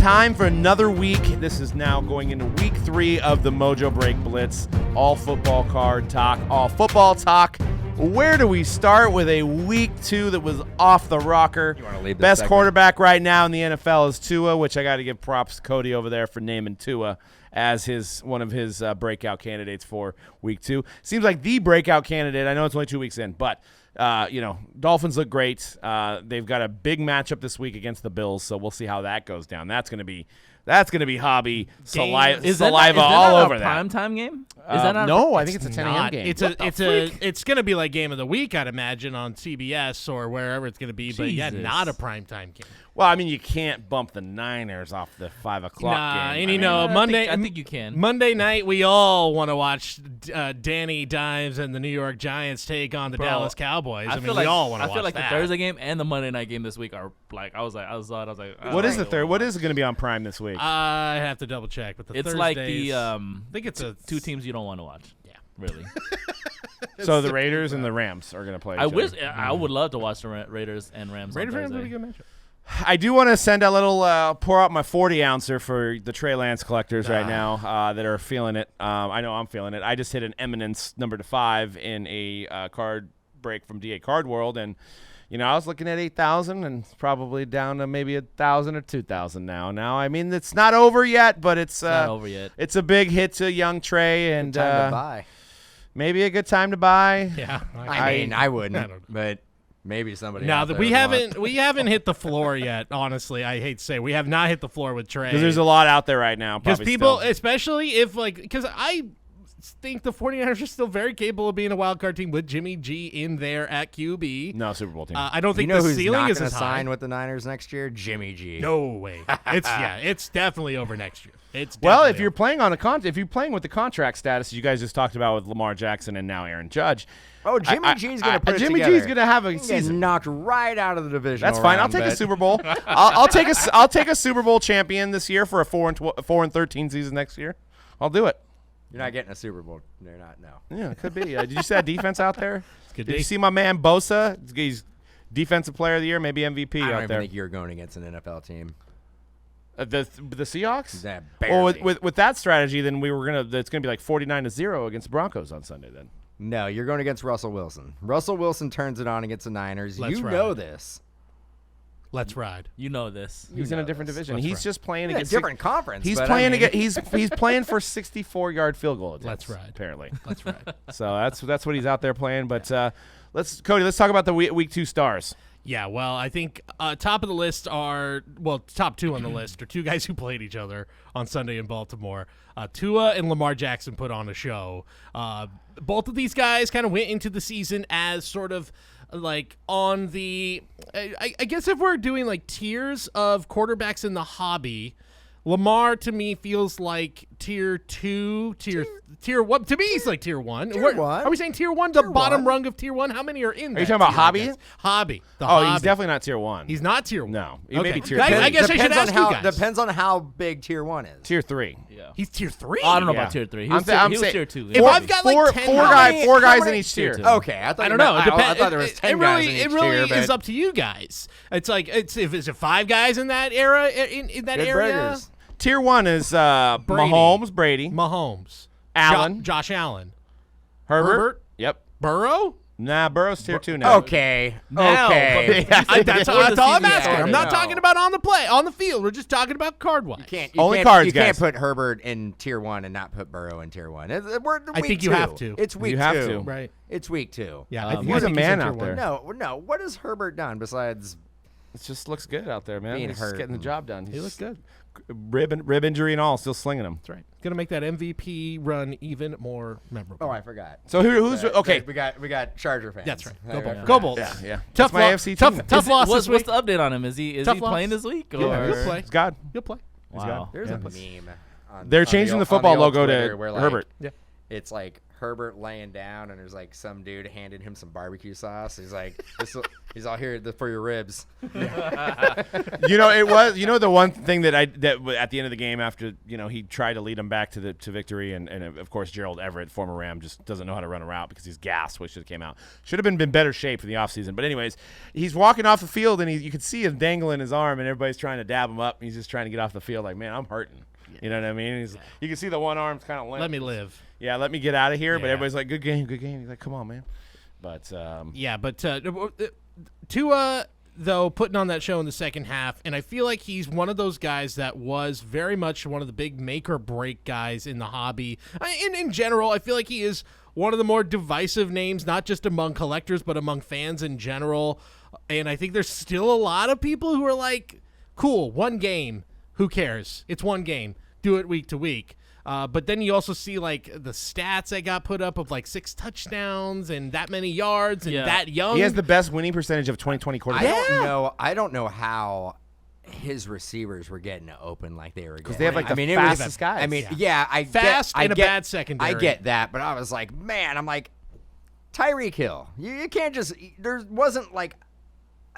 time for another week. This is now going into week 3 of the Mojobreak Blitz. All football card talk, all football talk. Where do we start with a week 2 that was off the rocker? Best quarterback right now in the NFL is Tua, which I got to give props to Cody over there for naming Tua as one of his breakout candidates for week 2. Seems like the breakout candidate. I know it's only 2 weeks in, but Dolphins look great. They've got a big matchup this week against the Bills, so we'll see how that goes down. That's going to be hobby saliva all over that. Primetime game? No, I think it's a 10 a.m. game. It's going to be like game of the week, I'd imagine, on CBS or wherever it's going to be. Jesus. But yeah, not a primetime game. Well, I mean, you can't bump the Niners off the 5 o'clock game. And Monday. I think you can. Monday night, we all want to watch Danny Dimes and the New York Giants take on the Dallas Cowboys. We all want to watch that. I feel like the Thursday game and the Monday night game this week are like I was like. What is the third? What is going to be on Prime this week? I have to double check, but it's Thursdays, like the I think it's two teams you don't want to watch. Yeah, really. So the Raiders and the Rams are going to play. I would love to watch the Raiders and Rams. Raiders on are a good matchup. I do want to send a little pour out my 40-ouncer for the Trey Lance collectors right now that are feeling it. I know I'm feeling it. I just hit an Eminence number 5 in a card break from DA Card World, and I was looking at 8,000 and it's probably down to maybe 1,000 or 2,000 now. Now, I mean, it's not over yet, but it's not over yet. It's a big hit to young Trey, and good time to buy. Maybe a good time to buy. Yeah, I wouldn't, but maybe somebody. No, we haven't hit the floor yet. Honestly, I hate to say we have not hit the floor with Trey because there's a lot out there right now. Because people, especially if because I think the 49ers are still very capable of being a wild card team with Jimmy G in there at QB. No, Super Bowl team. I don't think the ceiling is as high. Sign with the Niners next year, Jimmy G. No way. It's definitely over next year. If you're playing on if you're playing with the contract status you guys just talked about with Lamar Jackson and now Aaron Judge. Oh, Jimmy G's going to put it Jimmy together. G's going to have a season. Knocked right out of the division. That's fine. I'll take a Super Bowl. I'll take a Super Bowl champion this year for a 4-13 season next year. I'll do it. You're not getting a Super Bowl. They're not. No. Yeah, it could be. Did you see that defense out there? Did you see my man Bosa? He's Defensive Player of the Year, maybe MVP out there. I don't even think you're going against an NFL team. The Seahawks? Well, with that strategy, then it's gonna be like 49-0 against the Broncos on Sunday. Then no, you're going against Russell Wilson. Russell Wilson turns it on against the Niners. You know this. Let's ride. You know this. He's in a different division. He's just playing against a different conference. He's playing he's playing for 64-yard field goal attempts. Let's ride. Apparently. Let's ride. So that's what he's out there playing. But let's talk about the week 2 stars. Yeah, well, I think top of the list top 2 on the list are 2 guys who played each other on Sunday in Baltimore. Tua and Lamar Jackson put on a show. Both of these guys kind of went into the season as sort of like on the I guess if we're doing like tiers of quarterbacks in the hobby, Lamar to me feels like tier 2, tier 1. To me, he's like tier 1. Are we saying tier 1? The bottom rung of tier 1? How many are in there? Are you talking about hobby? Hobby. He's definitely not tier 1. He's not tier 1. No, he may be tier 3. 3. I guess I should ask you guys. Depends on how big tier 1 is. Tier 3. Yeah. He's tier 3? I don't know about tier 3. He was tier 2. If I've got like 10 four guys in each tier. Okay, I don't know. I thought there was 10 guys in each tier. It really is up to you guys. It's like is it 5 guys in that era in that Good area? burgers. Tier 1 is Brady, Mahomes, Allen, Josh Allen, Herbert. Yep. Burrow. Nah, Burrow's tier 2 now. Okay. That's all I'm asking. I'm not No. talking about on the field. We're just talking about card-wise. You guys. can't put Herbert in tier 1 and not put Burrow in tier 1. I think you have to. It's week 2. You have to. Right. It's week 2. Yeah. I think he's a man tier out there. 1. No. What has Herbert done besides It just looks good out there, man. being He's hurt? getting the job done. He looks good. Rib injury and all, still slinging them. That's right. Going to make that MVP run even more memorable. Oh, I forgot. So who's okay? We got Charger fans. That's right. Go Bolts. Yeah. Go Bolts. Yeah. Tough That's my AFC team. Tough loss this What's week. the update on him? Is he playing this week? Or? Yeah, he'll play. He's God. He'll play. He's Wow. God. There's Yeah. a meme. They're changing the football old logo Twitter to where, like, Herbert. Yeah. It's like Herbert laying down, and there's like some dude handing him some barbecue sauce. He's like, he's all here for your ribs. It was the one thing that at the end of the game after he tried to lead him back to victory, and of course Gerald Everett, former Ram, just doesn't know how to run a route because he's gassed. Which should have came out. Should have been in better shape for the offseason. But anyways, he's walking off the field, and you could see him dangling his arm, and everybody's trying to dab him up. And he's just trying to get off the field like, man, I'm hurting. You know what I mean? You can see the one arm's kind of limp. Let me live. Yeah, let me get out of here. Yeah. But everybody's like, good game. He's like, come on, man. But Tua, though, putting on that show in the second half, and I feel like he's one of those guys that was very much one of the big make or break guys in the hobby. In general, I feel like he is one of the more divisive names, not just among collectors, but among fans in general. And I think there's still a lot of people who are like, cool, one game. Who cares? It's one game. Do it week to week. But then you also see like the stats that got put up of like 6 touchdowns and that many yards and that young. He has the best winning percentage of 2020 quarterbacks. I don't know how his receivers were getting open like they were because they have like the the fastest guys. I mean, yeah, I fast get, and a bad secondary. I get that, but I was like, man, I'm like Tyreek Hill. You can't just. There wasn't like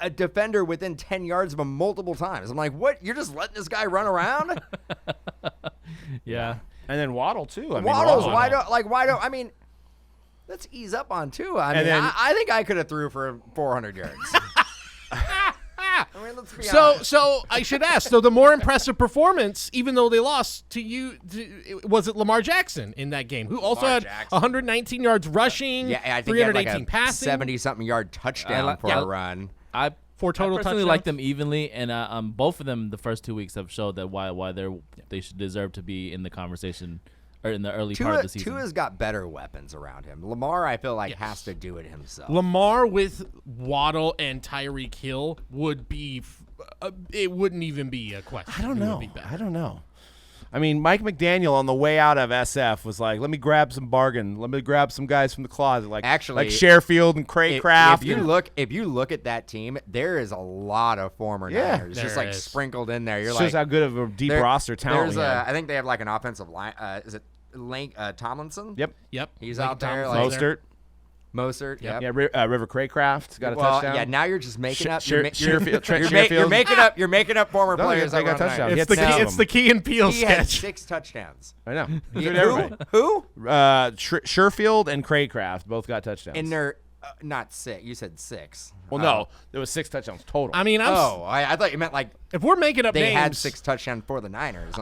a defender within 10 yards of him multiple times. I'm like, what? You're just letting this guy run around? Yeah. And then Waddle too. Waddle's wide open. I mean, let's ease up on Tua. I think I could have threw for 400 yards. I mean, let's be honest. So I should ask. So the more impressive performance, even though they lost to you, was it Lamar Jackson in that game, who also had 119 yards rushing, yeah, I think he had 318 like a passing, 70-something yard touchdown for a run. I for total personally touchdowns? like them evenly, and both of them the first 2 weeks have showed that why they should deserve to be in the conversation or in the early part of the season. Tua's got better weapons around him. Lamar, I feel like, has to do it himself. Lamar with Waddle and Tyreek Hill would be. It wouldn't even be a question. I don't It would know. be better. I don't know. I mean, Mike McDaniel on the way out of SF was like, "Let me grab some bargain. Let me grab some guys from the closet, like Sherfield and Craycraft." If you look at that team, there is a lot of former Niners just like sprinkled in there. You're shows like, how good of a deep roster talent. I think they have like an offensive line. Is it Tomlinson? Yep. He's Lane out there. Tomlinson. Mostert. Yep. Yeah. River Craycraft's got a touchdown. Yeah. Now you're just making up. Sherfield. You're making up former players. They got touchdowns. It's the Key and Peele He had sketch. 6 touchdowns. I know. Who? Sherfield and Craycraft both got touchdowns. And they're not 6. You said 6. Well, no, there was 6 touchdowns total. I mean, I thought you meant like if we're making up they names, had 6 touchdowns for the Niners.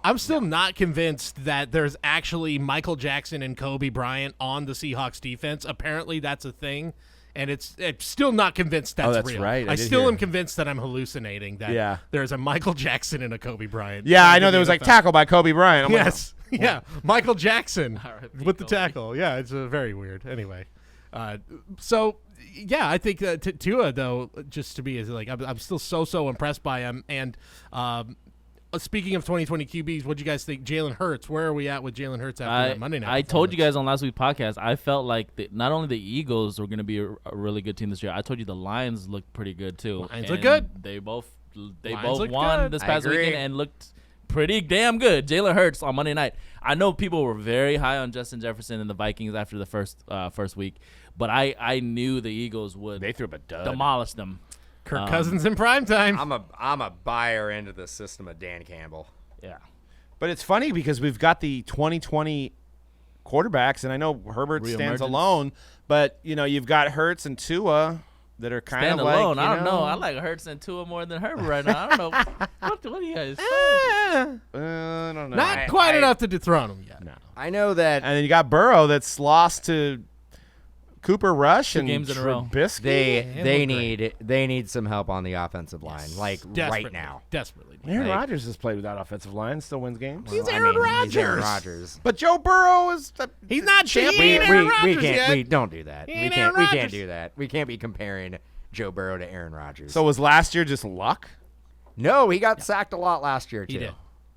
I'm still not convinced that there's actually Michael Jackson and Kobe Bryant on the Seahawks defense. Apparently, that's a thing, and it's still not convinced that's real. Right. I still am convinced that I'm hallucinating. That there's a Michael Jackson and a Kobe Bryant. Yeah, I know there was like tackle by Kobe Bryant. Yes, Michael Jackson with the tackle. Yeah, it's very weird. Anyway, I think Tua though, just to be like, I'm still so impressed by him. And speaking of 2020 QBs, what do you guys think? Jalen Hurts, where are we at with Jalen Hurts after that Monday night? I told you guys on last week's podcast, I felt like not only the Eagles were going to be a really good team this year, I told you the Lions looked pretty good too. Lions look good. They both looked won good. this past weekend and looked pretty damn good. Jalen Hurts on Monday night. I know people were very high on Justin Jefferson and the Vikings after the first week, but I knew the Eagles would demolish them. Kirk Cousins in primetime. I'm a buyer into the system of Dan Campbell. Yeah. But it's funny because we've got the 2020 quarterbacks, and I know Herbert stands alone, but you've got Hurts and Tua that are kind of like alone. I don't know. I like Hurts and Tua more than Herbert right now. I don't know. What do you guys say? I don't know. Not quite enough to dethrone him yet. No. I know that. And then you got Burrow that's lost to Cooper Rush and games in a row. Trubisky. They need some help on the offensive line, right now. Desperately. Aaron Rodgers has played without offensive line, still wins games. He's Aaron Rodgers. But Joe Burrow is he's not champion. We don't do that. We can't do that. We can't be comparing Joe Burrow to Aaron Rodgers. So was last year just luck? No, he got sacked a lot last year too.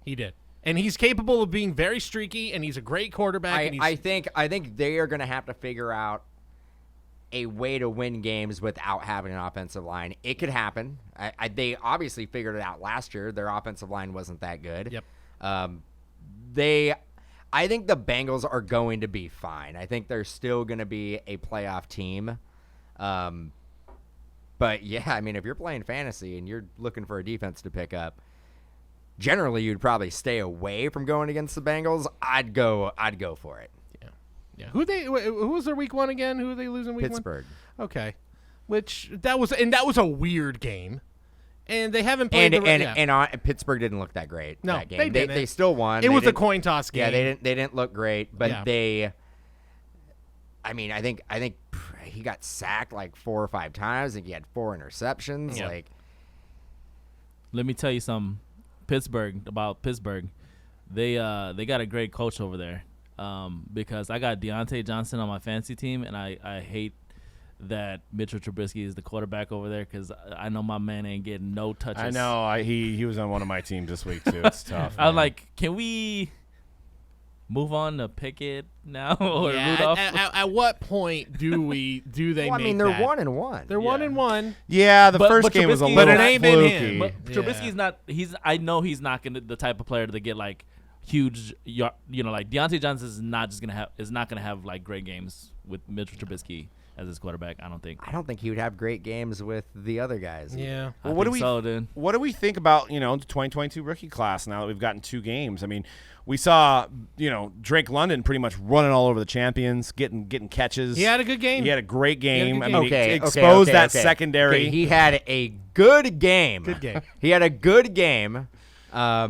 He did. And he's capable of being very streaky, and he's a great quarterback. I think they are going to have to figure out a way to win games without having an offensive line. It could happen. They obviously figured it out last year. Their offensive line wasn't that good. Yep. I think the Bengals are going to be fine. I think they're still going to be a playoff team. But yeah, I mean, if you're playing fantasy and you're looking for a defense to pick up, generally you'd probably stay away from going against the Bengals. I'd go for it. Yeah. Who was their week 1 again? Who are they losing week 1? Pittsburgh. Okay. That was a weird game. And they haven't played Pittsburgh didn't look that great. No, that game. they They still won. It was a coin toss game. Yeah, they didn't look great, but I think he got sacked like 4 or 5 times. I think he had 4 interceptions. Yeah. Like, Let me tell you something, about Pittsburgh. They got a great coach over there. Because I got Deontay Johnson on my fantasy team, and I hate that Mitchell Trubisky is the quarterback over there because I know my man ain't getting no touches. I know. He was on one of my teams this week too. It's tough. I'm like, can we move on to Pickett now or Rudolph? At what point do they? well, I make mean, they're that? 1-1. They're 1-1. Yeah, the But first game was a Trubisky- little But it ain't been fluky. him. But Trubisky's not. I know he's not gonna the type of player to get like huge. Like Deontay Johnson is not gonna have like great games with Mitchell Trubisky as his quarterback. I don't think. I don't think he would have great games with the other guys. Yeah. I Well, what do think we dude. what do we think about the 2022 rookie class now that we've gotten 2 games? I mean, we saw Drake London pretty much running all over the champions, getting catches. He had a good game. He had a great game. good I mean, game. he exposed that secondary. Okay, he had a good game. Good game. He had a good game. I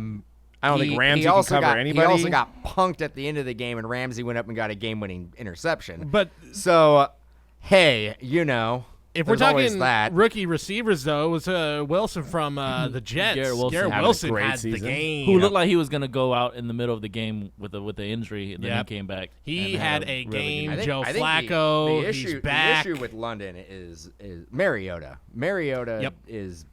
don't think Ramsey can cover anybody. He also got punked at the end of the game, and Ramsey went up and got a game-winning interception. But so, hey, if there's we're always talking that. rookie receivers, though, it was Wilson from the Jets. Garrett Wilson. Garrett Having a Wilson great had the season. game. Who looked like he was gonna go out in the middle of the game with the injury, and then Yep. he came back. He and had a a really good game. I think- Joe I think Flacco, the he's back. The issue with London is Mariota. Mariota Yep. is,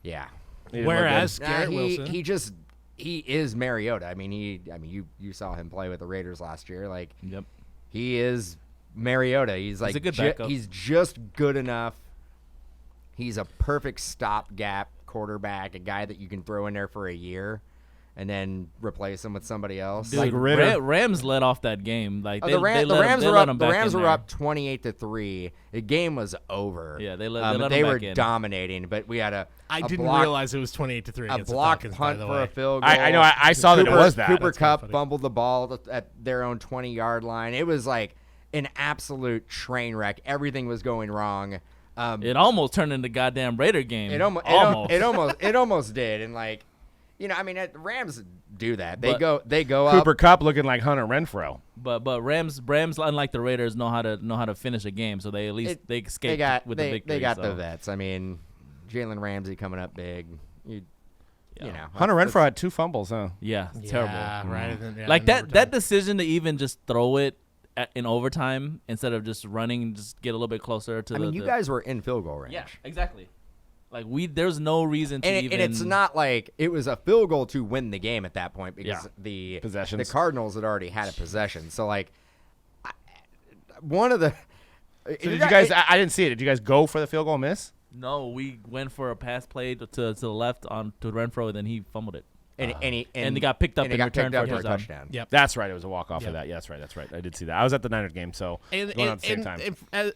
yeah. He didn't look Whereas good. Garrett Wilson, He is Mariota. I mean, you saw him play with the Raiders last year. Like, Yep. he is Mariota. He's like a good backup. he's just good enough. He's a perfect stopgap quarterback, a guy that you can throw in there for a year and then replace him with somebody else. Dude, Like Ritter. Rams led off that game. Like the Rams let him the back Rams in were there. up 28-3. The game was over. Yeah, they let him they back were in. dominating, but we had I a didn't block, realize it was 28-3 a against the block Falcons, punt by the for way. a field goal. I know. I saw that it was that. Cooper That's kinda Kupp funny. fumbled the ball at their own 20-yard line. It was like an absolute train wreck. Everything was going wrong. It almost turned into goddamn Raider game. It almost did, and like, I mean, the Rams do that. They But go up. Cooper Kupp looking like Hunter Renfrow. But Rams unlike the Raiders know how to finish a game, so they at least they escaped with the victory. They got so. the vets. I mean, Jalen Ramsey coming up big. You know, Hunter Renfrow had 2 fumbles, huh? Yeah, it's Yeah, terrible. right. Yeah, Like in that overtime. decision to even just throw it in overtime instead of just running, just get a little bit closer to I the. mean, you guys were in field goal range. Yeah, exactly. Like there's no reason to And even. it's not like it was a field goal to win the game at that point because Yeah. the Possessions. Cardinals had already had a possession. So like, one of the. So did you guys? I didn't see it. Did you guys go for the field goal miss? No, we went for a pass play to the left on to Renfro, and then he fumbled it. And they got picked up and it in got return picked for up a for a touchdown. Yep. That's right. It was a walk off Yeah. of that. Yeah, that's right. I did see that. I was at the Niners game, so And, going on at the same time.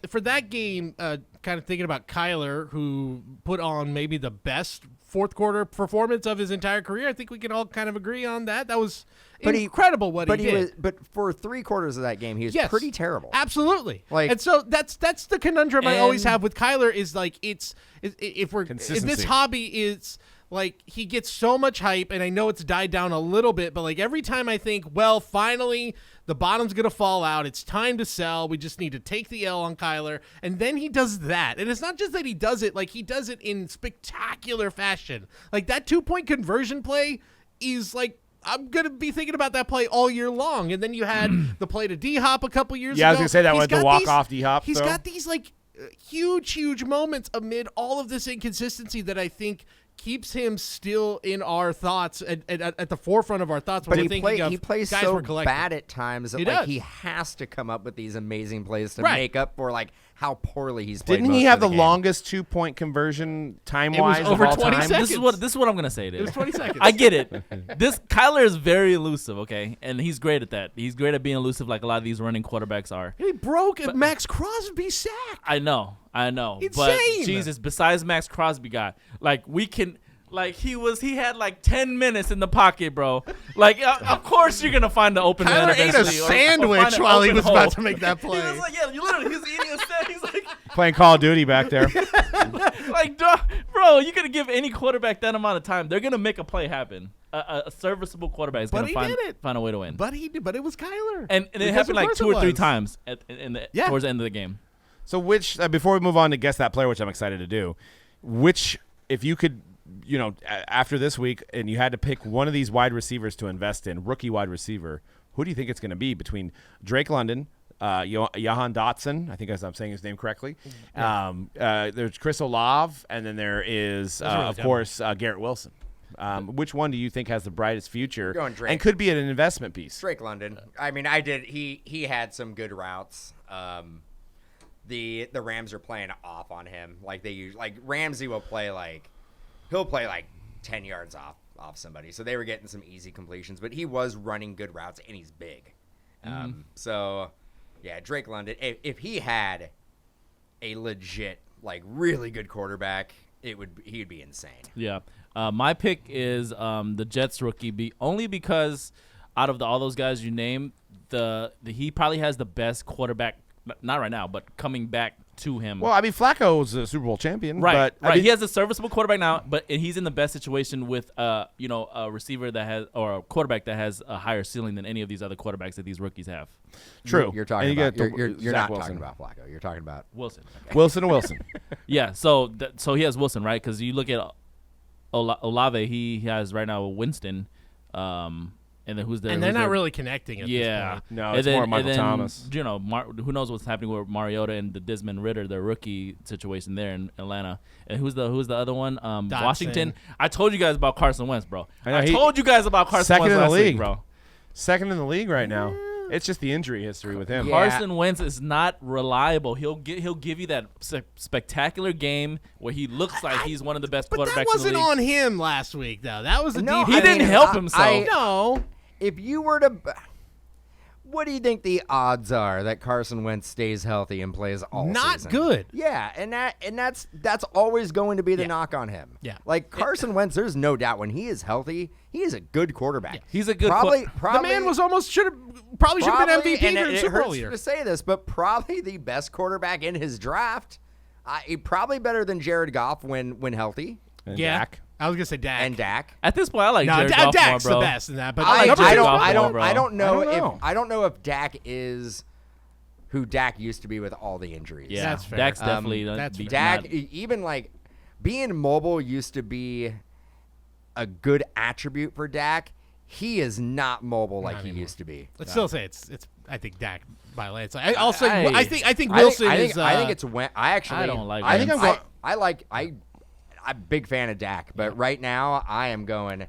for that game, kind of thinking about Kyler, who put on maybe the best fourth quarter performance of his entire career, I think we can all kind of agree on that. That was incredible what he did. But for 3 quarters of that game, he was Yes. pretty terrible. Absolutely. Like- and so that's the conundrum I always And- have with Kyler is like if we're in this Consistency. hobby is like he gets so much hype, and I know it's died down a little bit, but like every time I think, well, finally the bottom's gonna fall out, it's time to sell, we just need to take the L on Kyler, and then he does that, and it's not just that he does it, like he does it in spectacular fashion. Like that 2-point conversion play is like, I'm going to be thinking about that play all year long. And then you had the play to D-Hop a couple years ago. Yeah, I was gonna say that He's was the got walk-off D-Hop He's throw. got these like huge moments amid all of this inconsistency that I think keeps him still in our thoughts at the forefront of our thoughts. But when we're thinking of he plays guys so we're collecting. bad at times that He like does. he has to come up with these amazing plays to Right. make up for like how poorly he's played. Didn't he have the longest 2-point conversion time-wise of over all 20 time? seconds. This is what I'm going to say, dude. It was 20 seconds. I get it. Kyler is very elusive, okay? And he's great at that. He's great at being elusive like a lot of these running quarterbacks are. He broke Max Crosby's sack. I know. Insane. But Jesus, besides Max Crosby guy, he had like 10 minutes in the pocket, bro. Like, of course you're gonna find the open man Kyler ate a eventually, or sandwich find an while he open was hole. about to make that play. He was like, yeah, he was eating a sandwich. He's like, Playing Call of Duty back there. bro, you gonna give any quarterback that amount of time, they're gonna make a play happen. A serviceable quarterback is gonna find a way to win. But it was Kyler. And it happened like 2 or 3 times towards the end of the game. So which, before we move on to guess that player, which I'm excited to do, if you could, after this week and you had to pick one of these wide receivers to invest in, rookie wide receiver, who do you think it's going to be between Drake London, Jahan Dotson, I think I'm saying his name correctly. Yeah. There's Chris Olave, and then there is, of course, Garrett Wilson. Which one do you think has the brightest future and could be an investment piece? Drake London. I mean, he had some good routes. The Rams are playing off on him like they usually. Like Ramsey will play he'll play 10 yards off somebody. So they were getting some easy completions, but he was running good routes and he's big. So yeah, Drake London. If he had a legit really good quarterback, he'd be insane. Yeah. My pick is the Jets rookie, only because out of all those guys you named, he probably has the best quarterback. Not right now, but coming back to him. Well, I mean, Flacco's a Super Bowl champion. Right, but, he has a serviceable quarterback now, but he's in the best situation with a receiver that has, or a quarterback that has a higher ceiling than any of these other quarterbacks that these rookies have. True. You're talking about you're not Wilson. talking about Flacco. You're talking about Wilson. Okay. Wilson. Yeah, so he has Wilson, right? Because you look at Olave, he has right now Winston. And then who's the? And they're not really connecting at this point. No, it's more Michael Thomas. Who knows what's happening with Mariota and the Desmond Ridder, the rookie situation there in Atlanta. And who's the other one? Washington. I told you guys about Carson Wentz, bro. I told you guys about Carson Wentz last week, bro. Second in the league right now. It's just the injury history with him. Yeah. Carson Wentz is not reliable. He'll give you that spectacular game where he looks like he's one of the best quarterbacks in the league. But that wasn't on him last week, though. That was the defense. He didn't help himself. No. If you were to, what do you think the odds are that Carson Wentz stays healthy and plays all Not season? good. Yeah, and that's always going to be the knock on him. Yeah. Like Carson Wentz, there's no doubt when he is healthy, he is a good quarterback. Yeah. He's a good probably the man was almost should have been MVP during the Super Bowl year. To say this, but probably the best quarterback in his draft. Probably better than Jared Goff when healthy. And Yeah. Dak. I was gonna say Dak. And Dak. At this point, I like Jared Goff Dak's more, bro. the best in that. But I bro. don't know if Dak is who Dak used to be with all the injuries. Yeah, That's fair. Dak's definitely that's fair. Dak, even being mobile used to be a good attribute for Dak. He is not mobile like he used to be. Let's still say it's. I think Dak by landslide. I think Wilson is. I think it's when I don't like I think I'm going. I'm a big fan of Dak, but right now I'm going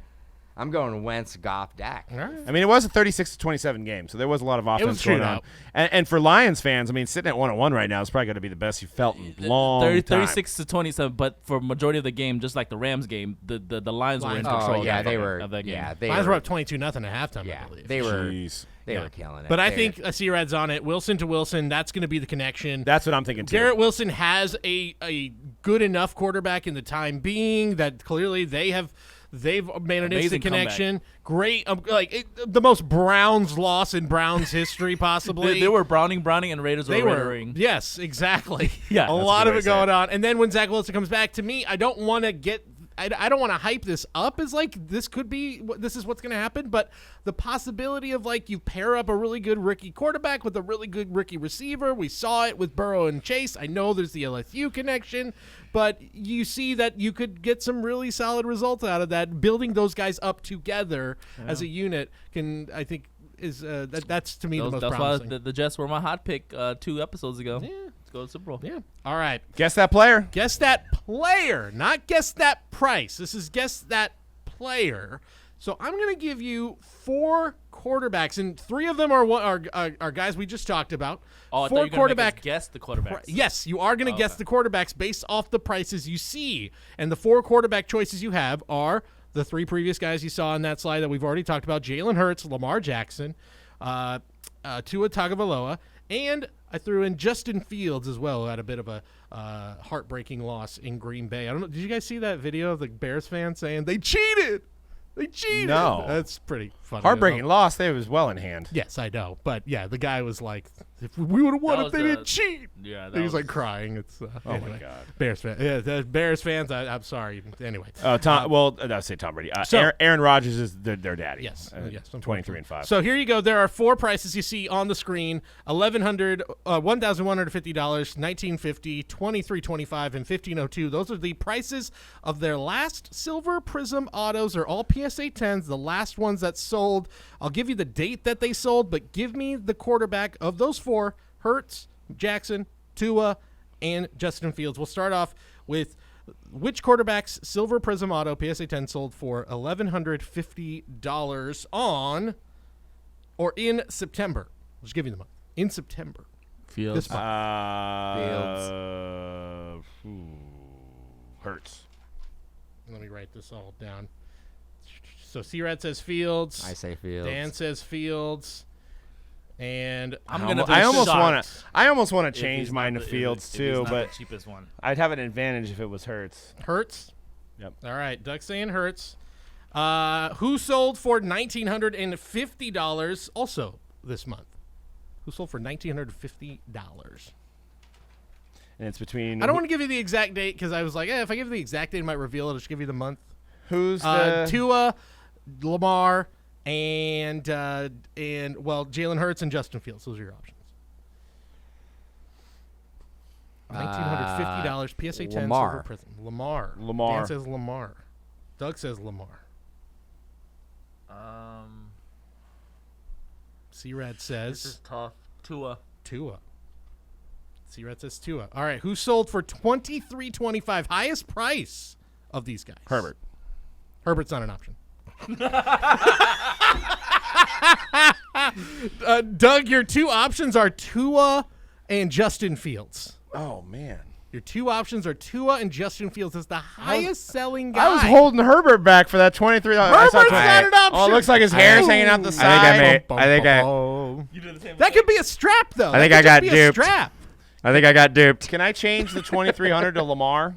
Wentz, Goff, Dak. All right. I mean, it was a 36-27 game, so there was a lot of offense going on. shootout. And for Lions fans, I mean, sitting at 1-1 right now is probably going to be the best you've felt in a long time. 36-27, but for majority of the game, just like the Rams game, the Lions were in control. Oh yeah, of that game. Lions were up 22-0 at halftime. Yeah, I believe. they were. Jeez. They were killing it. But I think C-Rad's on it. Wilson to Wilson, that's going to be the connection. That's what I'm thinking too. Garrett Wilson has a good enough quarterback in the time being that clearly they've made an instant connection. Great, the most Browns loss in Browns history possibly. They were Browning, and Raiders were Raidering. Yes, exactly. Yeah, a lot of it going on. And then when Zach Wilson comes back, to me, I don't want to hype this up as this is what's going to happen, but the possibility of you pair up a really good rookie quarterback with a really good rookie receiver. We saw it with Burrow and Chase. I know there's the LSU connection, but you see that you could get some really solid results out of that. Building those guys up together as a unit I think is that's to me the most promising. That's why the Jets were my hot pick 2 episodes ago. Yeah. Let's go to Super Bowl. Yeah. All right. Guess that player. Guess that player, not guess that price. This is guess that player. So I'm going to give you 4 quarterbacks, and 3 of them are guys we just talked about. Oh, I 4 thought you were going to guess the quarterbacks. Yes, you are going to guess the quarterbacks based off the prices you see. And the 4 quarterback choices you have are the 3 previous guys you saw on that slide that we've already talked about: Jalen Hurts, Lamar Jackson, Tua Tagovailoa, and I threw in Justin Fields as well, who had a bit of a heartbreaking loss in Green Bay. I don't know. Did you guys see that video of the Bears fans saying they cheated? They cheated. No. That's pretty funny. Heartbreaking loss. They was well in hand. Yes, I know. But, yeah, the guy was like, if we would have won if they didn't cheat. Yeah, he was like crying. It's anyway. My God. Bears fans. Yeah, the Bears fans, I'm sorry. Anyway. Tom. I'll say Tom Brady. Aaron Rodgers is their daddy. Yes. Yes. 23-5. So here you go. There are 4 prices you see on the screen: $1,150, $1,950, $2,325, and $1,502. Those are the prices of their last Silver Prism autos. They're all PSA 10s, the last ones that sold. I'll give you the date that they sold, but give me the quarterback of those 4: Hurts, Jackson, Tua, and Justin Fields. We'll start off with which quarterback's Silver Prism auto PSA 10 sold for $1,150 on or in September. I'll just give you the month. In September. Fields. This month. Hurts. Let me write this all down. So C-Rad says Fields. I say Fields. Dan says Fields. And I'm gonna. I almost want to if change he's mine not to the- Fields if he's too, not but the cheapest one. I'd have an advantage if it was Hurts. Hurts. Yep. All right. Doug's saying Hurts. Who sold for $1,950 also this month? Who sold for $1,950? And it's between. I don't want to give you the exact date because I was like, if I give you the exact date, it might reveal it. I'll just give you the month. Who's the Tua, Lamar, and Jalen Hurts and Justin Fields. Those are your options. $1,950 PSA 10 Lamar. Silver Prism. Lamar. Lamar. Dan says Lamar. Doug says Lamar. C-Rad This says is tough. Tua. C-Rad says Tua. All right, who sold for $23.25? Highest price of these guys. Herbert. Herbert's not an option. Doug, your 2 options are Tua and Justin Fields. Oh man. Your 2 options are Tua and Justin Fields. Is the highest selling guy. I was holding Herbert back for that $23. Herbert's not an option. Oh, it looks like his hair's hanging out the side. You did the same. That could be a strap, though. I think I got A duped. strap. I think I got duped. Can I change the 2300 to Lamar?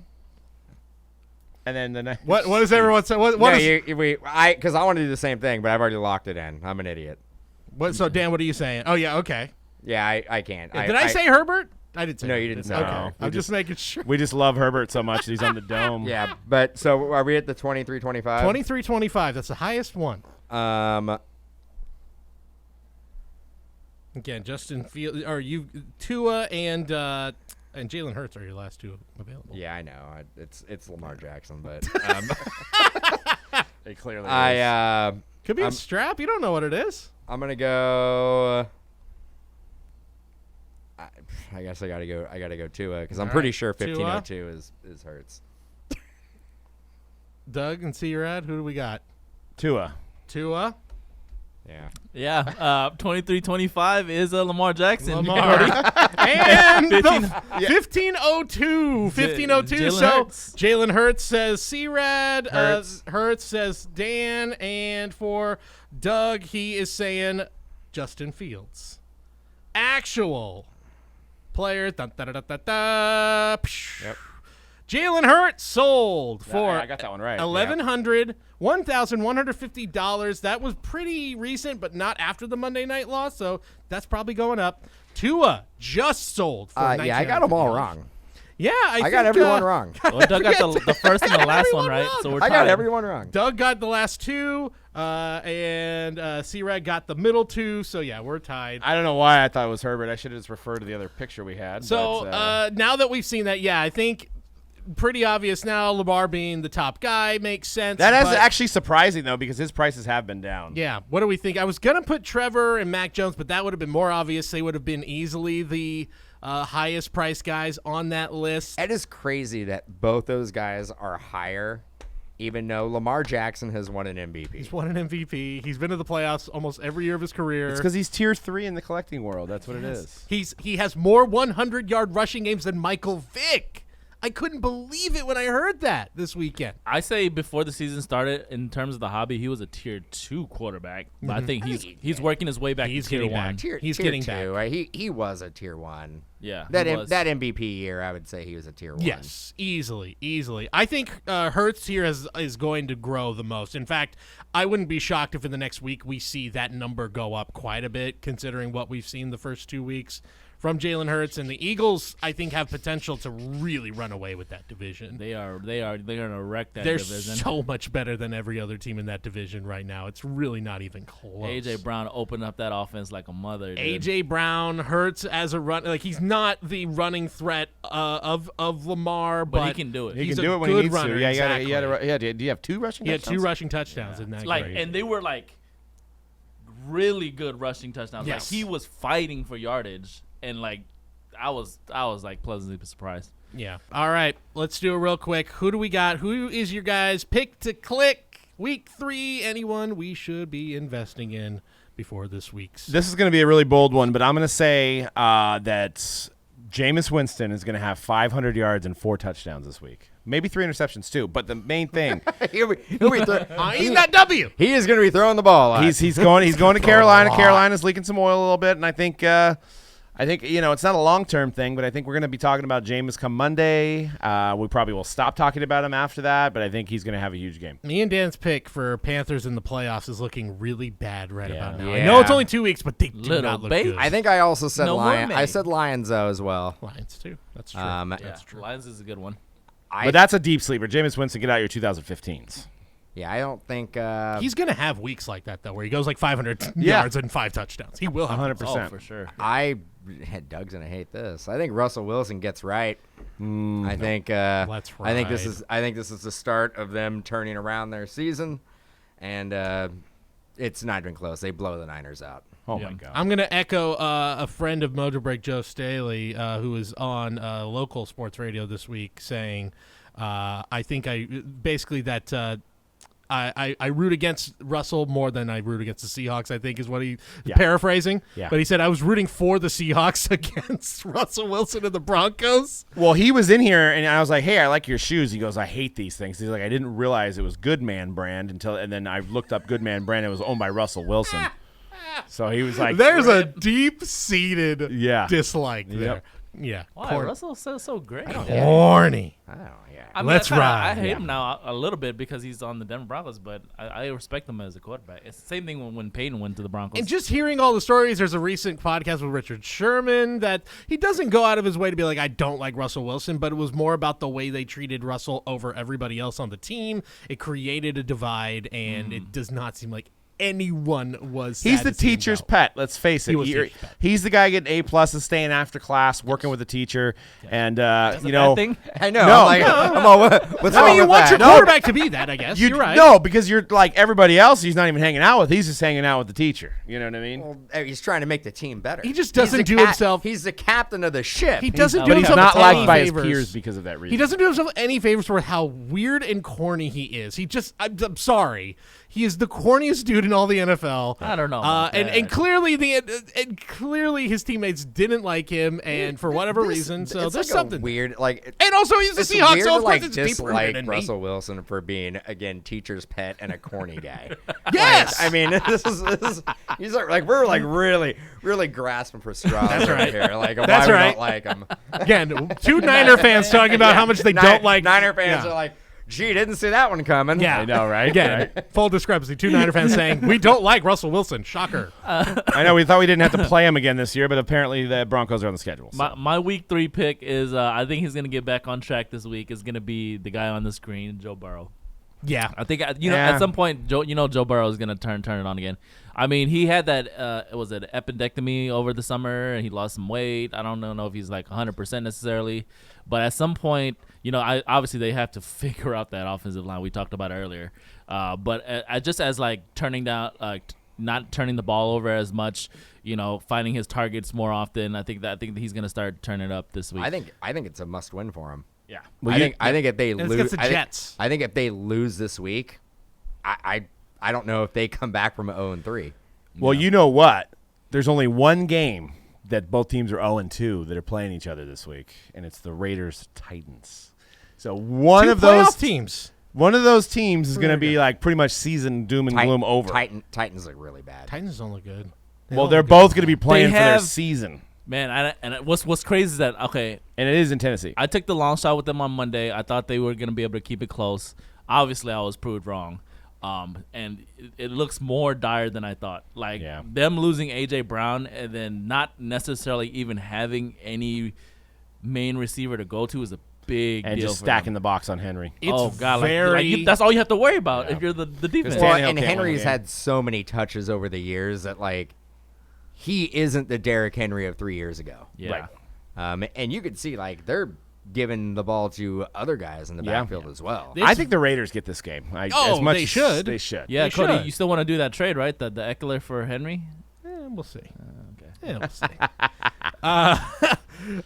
And then the next. What does everyone say? What No, is, because I want to do the same thing, but I've already locked it in. I'm an idiot. so, Dan, what are you saying? Oh, yeah, okay. Yeah, I can't. Did I say Herbert? I didn't say No, Herbert. you didn't say Okay. Herbert. I'm just making sure. We just love Herbert so much. He's on the dome. Yeah, but so are we at the 2325? 23.25. That's the highest one. Again, Justin Fields, or Tua and Jalen Hurts are your last 2 available. Yeah, I know. It's Lamar Jackson, but It clearly is. Could be a strap. You don't know what it is. I'm gonna go. I guess I gotta go Tua because I'm All pretty right, sure Tua. 1502 is Hurts. Doug and C-Rad, who do we got? Tua. Tua. Yeah. Yeah. 23-25 is Lamar Jackson. Lamar. And 1502. 1502. Jalen So Hurts. Jalen Hurts says C-Rad. Hurts. Hurts says Dan. And for Doug, he is saying Justin Fields. Actual players. Dun, da, da, da, da, da. Yep. Jalen Hurts sold for I got that one right. $1,150. That was pretty recent, but not after the Monday night loss, so that's probably going up. Tua just sold for Yeah, I got them all $1,950. wrong. Yeah, I got think, everyone wrong. Well, Doug got the first and the last one right, so we're I tied. got everyone wrong. Doug got the last 2, and C-Rad got the middle 2, so yeah, we're tied. I don't know why I thought it was Herbert. I should have just referred to the other picture we had. So but, now that we've seen that, yeah, I think pretty obvious now, Lamar being the top guy makes sense. that is but- actually surprising though because his prices have been down. Yeah, what do we think? I was going to put Trevor and Mac Jones, but that would have been more obvious. They would have been easily the highest price guys on that list. It is crazy that both those guys are higher even though Lamar Jackson has won an MVP. He's won an MVP. He's been to the playoffs almost every year of his career. It's because he's tier 3 in the collecting world. That's what it is. He has more 100-yard rushing games than Michael Vick. I couldn't believe it when I heard that this weekend. I say before the season started, in terms of the hobby, he was a tier 2 quarterback. But I think he's working his way back to tier 1. He's tier getting 2, back. Right? He was a tier 1. Yeah. That MVP year, I would say he was a tier 1. Yes, easily. I think Hurts here is going to grow the most. In fact, I wouldn't be shocked if in the next week we see that number go up quite a bit, considering what we've seen the first 2 weeks from Jalen Hurts. And the Eagles, I think, have potential to really run away with that division. They're going to wreck that They're division. so much better than every other team in that division right now. It's really not even close. A.J. Brown opened up that offense like a mother. Dude. A.J. Brown hurts as a run. Like, he's not the running threat of Lamar, but he can do it. He he's can do a it when he good needs runner. to. Yeah, Exactly. do you have 2 rushing He had touchdowns? 2 rushing touchdowns in that grade. And they were like really good rushing touchdowns. Yes. Like he was fighting for yardage, and like I was like pleasantly surprised. Yeah. All right. Let's do it real quick. Who do we got? Who is your guys' pick to click? Week 3. Anyone we should be investing in before this week's? This is going to be a really bold one, but I'm going to say that Jameis Winston is going to have 500 yards and 4 touchdowns this week. Maybe 3 interceptions too. But the main thing, He'll be I need that W. he is going to be throwing the ball. he's going to Carolina. Carolina's leaking some oil a little bit, and I think it's not a long-term thing, but I think we're going to be talking about Jameis come Monday. We probably will stop talking about him after that, but I think he's going to have a huge game. Me and Dan's pick for Panthers in the playoffs is looking really bad right about now. I Yeah. know it's only 2 weeks, but they do Little not look bait. good. I think I also said No Lions. I mermaid. said Lions though as well. Lions too. That's true. Yeah, Lions is a good one. But that's a deep sleeper. Jameis Winston, get out your 2015s. Yeah, I don't think He's going to have weeks like that, though, where he goes like 500 Yeah. yards and 5 touchdowns. He will have 100%. Oh, for sure. Doug's gonna hate this. I think Russell Wilson gets right. I think Let's I think this ride. is the start of them turning around their season, and it's not even close. They blow the Niners out. Oh, my God. I'm going to echo a friend of Mojobreak, Joe Staley, who was on local sports radio this week, saying, I think I root against Russell more than I root against the Seahawks, I think is what he paraphrasing. Yeah. But he said, I was rooting for the Seahawks against Russell Wilson and the Broncos. Well, he was in here, and I was like, hey, I like your shoes. He goes, I hate these things. He's like, I didn't realize it was Goodman brand and then I looked up Goodman brand. It was owned by Russell Wilson. So he was like, There's a deep-seated Yeah. dislike there. Yep. Yeah. Why Russell so great? Corny. Oh yeah. I mean, Let's ride. I hate him now a little bit because he's on the Denver Broncos, but I respect him as a quarterback. It's the same thing when Peyton went to the Broncos. And just hearing all the stories, there's a recent podcast with Richard Sherman that he doesn't go out of his way to be like, I don't like Russell Wilson, but it was more about the way they treated Russell over everybody else on the team. It created a divide, and it does not seem like anyone was. he's sad the to see him teacher's go. pet. Let's face it. He was teacher's pet. He's the guy getting A+, staying after class, working with the teacher, and That's a bad thing? I know. No. I'm all, what's I wrong mean, you with want that? your quarterback to be that, I guess. You You're right. No, because you're like everybody else. He's not even hanging out with. He's just hanging out with the teacher. You know what I mean? Well, he's trying to make the team better. He just He's doesn't the do himself- He's the captain of the ship. He doesn't do But he's himself not any liked by his favors. peers because of that reason. He doesn't do himself any favors for how weird and corny he is. I'm sorry. He is the corniest dude in all the NFL. I don't know about And that. clearly his teammates didn't like him, and for whatever reason. So it's there's like a something weird. Like And also, he's the it's Seahawks, weird so to of course like it's deeper dislike than me. Russell Wilson for being again teacher's pet and a corny guy. Yes! Like, I mean, this is he's like we're like really grasping for straws That's over right. here. Like That's why we right. don't like him. Again, 2 Niner fans talking about how much they don't like. Niner fans Yeah. are like, gee, didn't see that one coming. Yeah, I know, right? Again, full discrepancy. 2 Niner fans saying we don't like Russell Wilson. Shocker. I know we thought we didn't have to play him again this year, but apparently the Broncos are on the schedule. So. My week 3 pick is I think he's gonna get back on track this week. Is gonna be the guy on the screen, Joe Burrow. Yeah. I think Yeah. at some point Joe Burrow is gonna turn it on again. I mean, he had that was it appendectomy over the summer, and he lost some weight. I don't know if he's like 100% necessarily, but at some point, obviously they have to figure out that offensive line we talked about earlier. But just as like turning down, not turning the ball over as much, finding his targets more often. I think that he's gonna start turning it up this week. I think it's a must win for him. Yeah. I think if they And it's lose, against the Jets. I think if they lose this week, I don't know if they come back from 0-3. Well, you know what? There's only one game that both teams are 0-2 that are playing each other this week, and it's the Raiders-Titans. So one Two of those playoff teams. One of those teams is going to be like pretty much season doom and gloom over. Titans look really bad. Titans don't look good. Well, they're both going to be playing for their have- season, Man, what's crazy is that, okay, and it is in Tennessee. I took the long shot with them on Monday. I thought they were going to be able to keep it close. Obviously, I was proved wrong. And it looks more dire than I thought. Like, them losing A.J. Brown and then not necessarily even having any main receiver to go to is a big and deal just for stacking them. the box on Henry. Oh, God. That's all you have to worry about if you're the defense. Well, Tannehill and can't win Henry's the game. had so many touches over the years that, like, he isn't the Derrick Henry of 3 years ago. Yeah. Right. And you could see, like, they're giving the ball to other guys in the backfield as well. I think the Raiders get this game. As much they as should. They should. Yeah, They Cody, should. you still want to do that trade, right? The Eckler for Henry? We'll see. Okay. Yeah, we'll see.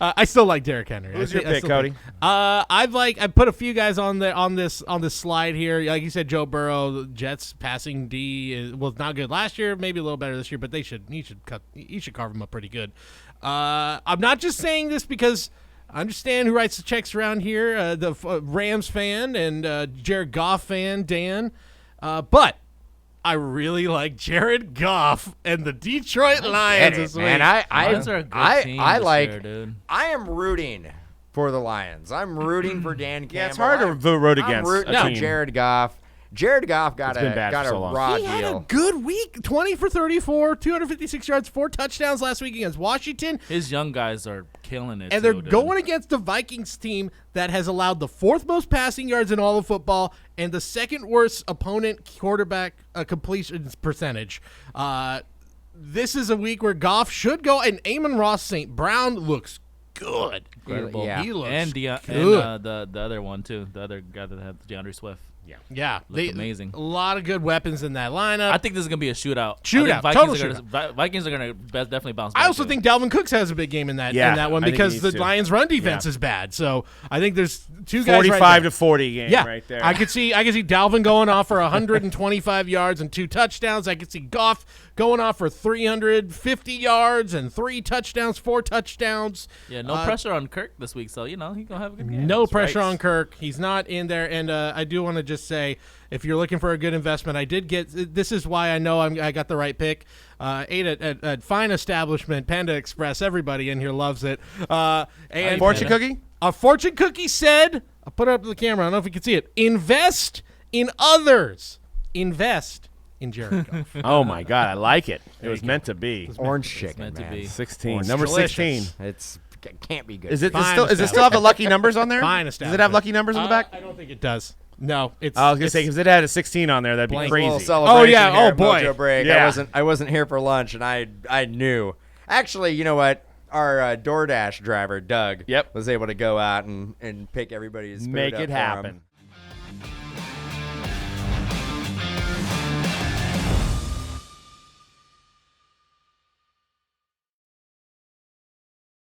I still like Derrick Henry. Who's I your pick, still Cody? think- I put a few guys on this slide here. Like you said, Joe Burrow, the Jets passing D was not good last year. Maybe a little better this year, but he should carve him up pretty good. I'm not just saying this because I understand who writes the checks around here, the Rams fan and Jared Goff fan, Dan, but I really like Jared Goff and the Detroit Lions this week. Man, Lions are a good team I this like. year, dude. I am rooting for the Lions. I'm rooting for Dan Campbell. Yeah, it's hard to root I'm against rooting a for team. Jared Goff. Jared Goff got been bad for a so long. raw He had a deal. good week. 20 for 34, 256 yards, 4 touchdowns last week against Washington. His young guys are killing it. And too, they're dude. going against the Vikings team that has allowed the 4th most passing yards in all of football and the 2nd worst opponent quarterback completion percentage. This is a week where Goff should go, and Amon-Ross St. Brown looks good. Incredible. Yeah. He looks And good. the other one too, the other guy that had DeAndre Swift. Yeah, Looked amazing. A lot of good weapons in that lineup. I think this is gonna be a shootout. Shootout, I think total Vikings are gonna definitely bounce back. I also too. think Dalvin Cooks has a big game in that one I think he because needs the to. Lions' run defense Yeah. is bad. So I think there's two guys 45 right to there. 40 game Yeah, right there. I could see Dalvin going off for 125 yards and 2 touchdowns. I could see Goff going off for 350 yards and 3 touchdowns, 4 touchdowns. Yeah, no pressure on Kirk this week, so he's gonna have a good game. No pressure on Kirk. He's not in there. And I do want to just say, if you're looking for a good investment, I did get. This is why I know I got the right pick. Ate at fine establishment, Panda Express. Everybody in here loves it. And Fortune cookie? a fortune cookie said, I'll put it up to the camera. I don't know if you can see it. Invest in others. Invest in Jared Goff. Oh, my God. I like it. It was meant to be. Orange chicken, meant to man. be. 16. It's Number delicious. 16. It can't be good. Is it Fine does it still have the lucky numbers on there? Fine Does it have lucky numbers on the back? I don't think it does. No, it's. I was going to say, because it had a 16 on there. That'd be Blank. crazy. Little celebration yeah. here Oh, at boy. Mojobreak. Yeah. I wasn't here for lunch, and I knew. Actually, you know what? Our DoorDash driver, Doug, Yep. was able to go out and pick everybody's food Make up it for 'em. happen.